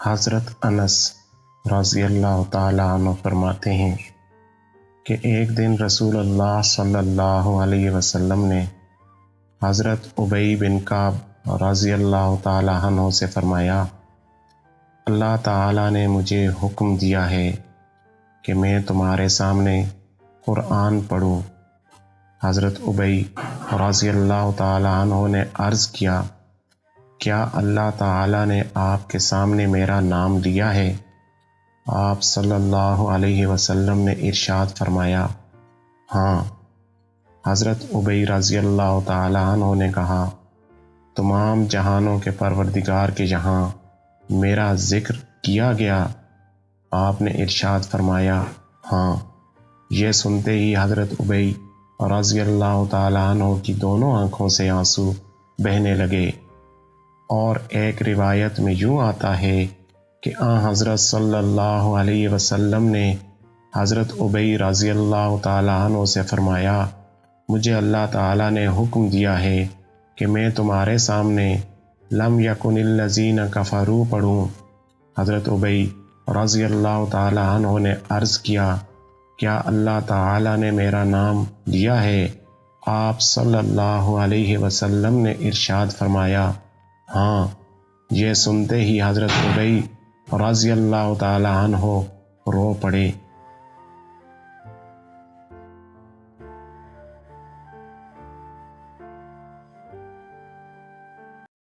حضرت انس رضی اللہ تعالیٰ عنہ فرماتے ہیں کہ ایک دن رسول اللہ صلی اللہ علیہ وسلم نے حضرت ابی بن کعب رضی اللہ تعالیٰ عنہ سے فرمایا، اللہ تعالیٰ نے مجھے حکم دیا ہے کہ میں تمہارے سامنے قرآن پڑھوں۔ حضرت ابی رضی اللہ تعالیٰ عنہ نے عرض کیا، کیا اللہ تعالیٰ نے آپ کے سامنے میرا نام لیا ہے؟ آپ صلی اللہ علیہ وسلم نے ارشاد فرمایا، ہاں۔ حضرت ابی رضی اللہ تعالیٰ عنہ نے کہا، تمام جہانوں کے پروردگار کے یہاں میرا ذکر کیا گیا؟ آپ نے ارشاد فرمایا، ہاں۔ یہ سنتے ہی حضرت ابی رضی اللہ تعالیٰ عنہ کی دونوں آنکھوں سے آنسو بہنے لگے، اور ایک روایت میں یوں آتا ہے کہ حضرت صلی اللہ علیہ وسلم نے حضرت ابی رضی اللہ تعالیٰ عنہ سے فرمایا، مجھے اللہ تعالیٰ نے حکم دیا ہے کہ میں تمہارے سامنے لم یکن الذین کفروا پڑھوں۔ حضرت ابی رضی اللہ تعالیٰ عنہ نے عرض کیا، کیا اللہ تعالیٰ نے میرا نام لیا ہے؟ آپ صلی اللہ علیہ وسلم نے ارشاد فرمایا، ہاں۔ یہ سنتے ہی حضرت ابی رضی اللہ تعالیٰ عنہ رو پڑے۔